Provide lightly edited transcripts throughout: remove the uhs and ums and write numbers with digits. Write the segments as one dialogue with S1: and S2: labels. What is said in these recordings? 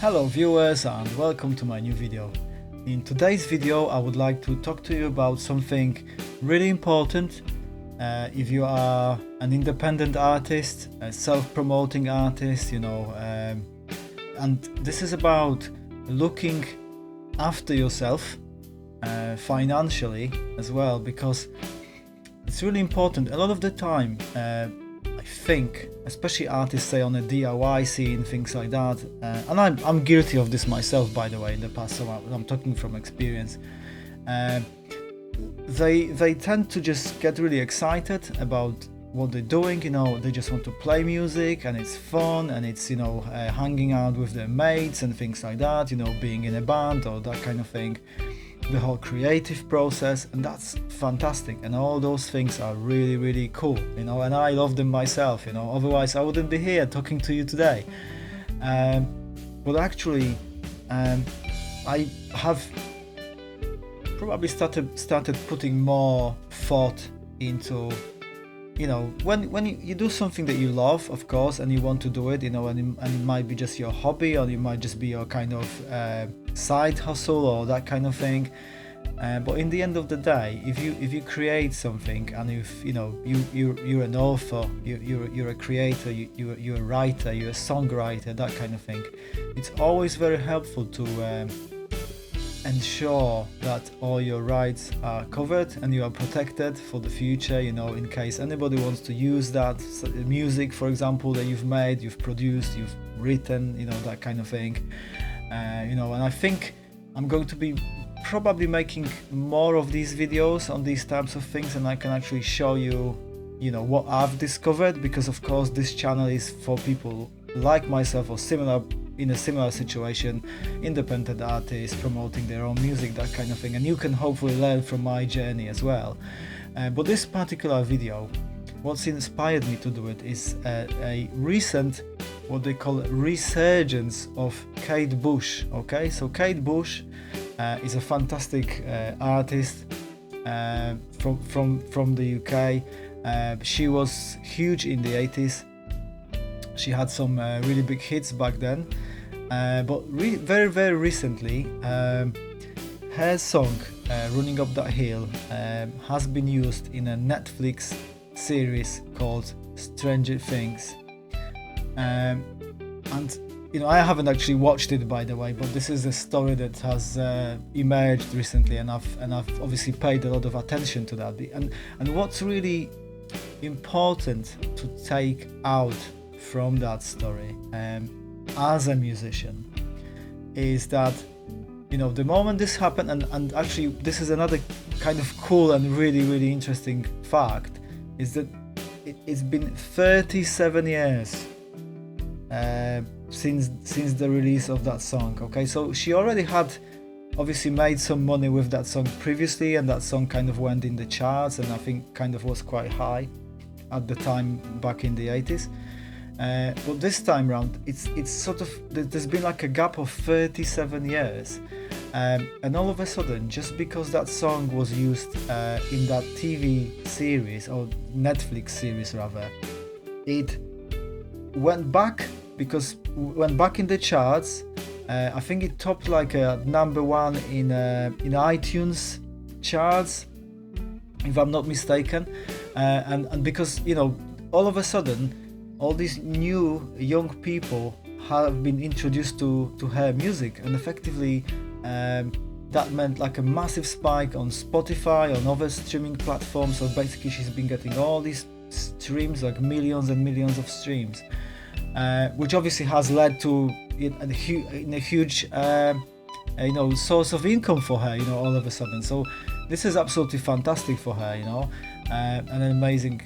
S1: Hello viewers and welcome to my new video. In today's video I would like to talk to you about something really important if you are an independent artist, a self-promoting artist, and this is about looking after yourself financially as well, because it's really important. A lot of the time I think, especially artists say on a DIY scene, things like that, and I'm guilty of this myself, by the way, in the past, so I'm talking from experience. They tend to just get really excited about what they're doing. They just want to play music and it's fun, and it's hanging out with their mates and things like that, being in a band or that kind of thing, the whole creative process, and that's fantastic, and all those things are really, really cool, and I love them myself, otherwise I wouldn't be here talking to you today. But actually I have probably started putting more thought into when you do something that you love, of course, and you want to do it, and it might be just your hobby, or it might just be your kind of side hustle or that kind of thing. But in the end of the day, if you create something, and if you're an author, you're a creator, you're a writer, you're a songwriter, that kind of thing, it's always very helpful to ensure that all your rights are covered and you are protected for the future, in case anybody wants to use that music, for example, that you've made, you've produced, you've written, that kind of thing. And I think I'm going to be probably making more of these videos on these types of things, and I can actually show you what I've discovered, because of course this channel is for people like myself, or in a similar situation, independent artists promoting their own music, that kind of thing, and you can hopefully learn from my journey as well. But this particular video, what's inspired me to do it is a recent, what they call resurgence of Kate Bush. Okay, so Kate Bush is a fantastic artist from the UK. She was huge in the 80s. She had some really big hits back then, but very, very recently her song Running Up That Hill has been used in a Netflix series called Stranger Things, and I haven't actually watched it, by the way, but this is a story that has emerged recently, and I've obviously paid a lot of attention to that. And what's really important to take out from that story as a musician is that the moment this happened, and actually this is another kind of cool and really, really interesting fact, is that it's been 37 years since the release of that song. Okay, so she already had obviously made some money with that song previously, and that song kind of went in the charts, and I think kind of was quite high at the time back in the 80s. But this time round, it's sort of, there's been like a gap of 37 years, and all of a sudden, just because that song was used in that TV series, or Netflix series rather, it went back in the charts. I think it topped like a number one in iTunes charts, if I'm not mistaken, and because all of a sudden, all these new young people have been introduced to her music, and effectively that meant like a massive spike on Spotify, on other streaming platforms. So basically she's been getting all these streams, like millions and millions of streams, which obviously has led to a huge source of income for her, all of a sudden. So this is absolutely fantastic for her, an amazing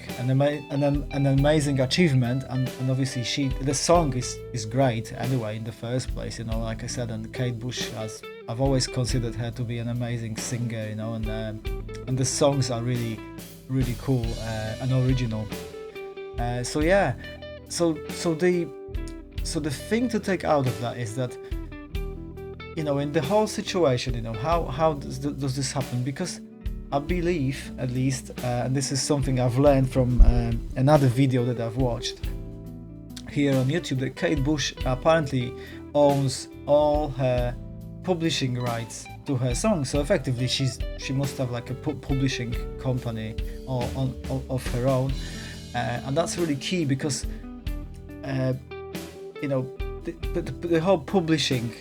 S1: achievement, and obviously the song is great anyway in the first place, like I said. And Kate Bush, I've always considered her to be an amazing singer, and the songs are really, really cool and original. So the thing to take out of that is that in the whole situation, how does this happen? Because I believe, at least, and this is something I've learned from another video that I've watched here on YouTube, that Kate Bush apparently owns all her publishing rights to her songs. So effectively, she must have like a publishing company of her own, and that's really key because you know the whole publishing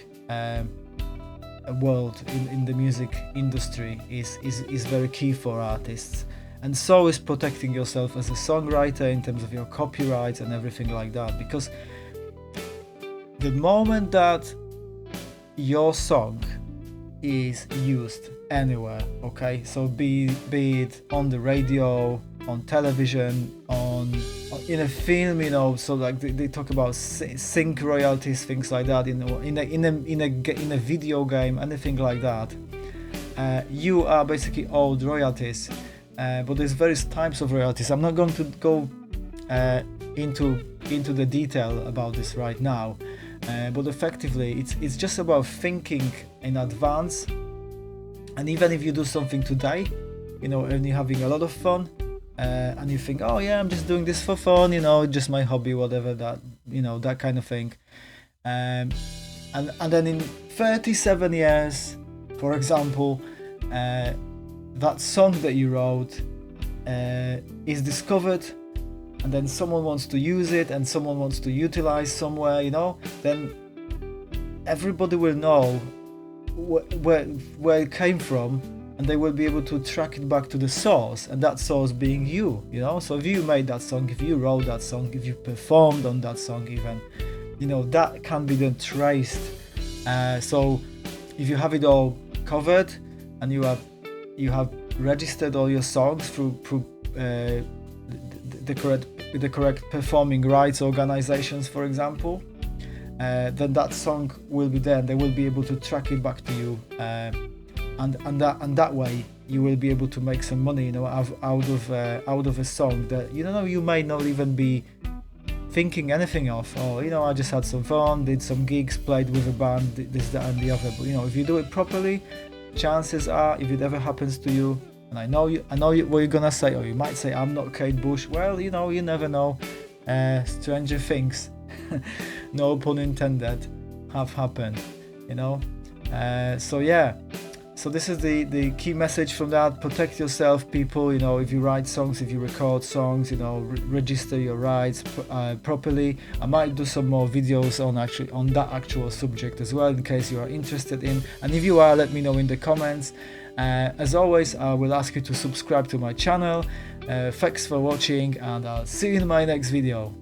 S1: world in the music industry is very key for artists, and so is protecting yourself as a songwriter in terms of your copyrights and everything like that, because the moment that your song is used anywhere, okay, so be it on the radio, on television, in a film, you know, so like they talk about sync royalties, things like that, you know, in a video game, anything like that, you are basically owed royalties, but there's various types of royalties. I'm not going to go into the detail about this right now, but effectively it's just about thinking in advance, and even if you do something today, you know, and you're having a lot of fun, and you think, oh yeah, I'm just doing this for fun, you know, just my hobby, whatever, that, you know, that kind of thing, and then in 37 years, for example, that song that you wrote is discovered, and then someone wants to use it and someone wants to utilize somewhere, you know, then everybody will know where it came from, and they will be able to track it back to the source, and that source being you know. So if you made that song, if you wrote that song, if you performed on that song even, you know, that can be then traced. So if you have it all covered and you have registered all your songs through the correct performing rights organizations, for example, then that song will be there, and they will be able to track it back to you, and that way you will be able to make some money, you know, out of a song that, you know, you might not even be thinking anything of, or, you know, I just had some fun, did some gigs, played with a band, this, that and the other. But, you know, if you do it properly, chances are, if it ever happens to you, and I know what you're gonna say, or you might say, I'm not Kate Bush. Well, you know, you never know. Stranger things, no pun intended, have happened, you know. So yeah, so this is the key message from that. Protect yourself, people. You know, if you write songs, if you record songs, you know, register your rights properly. I might do some more videos on that actual subject as well, in case you are interested in. And if you are, let me know in the comments. As always, I will ask you to subscribe to my channel. Thanks for watching, and I'll see you in my next video.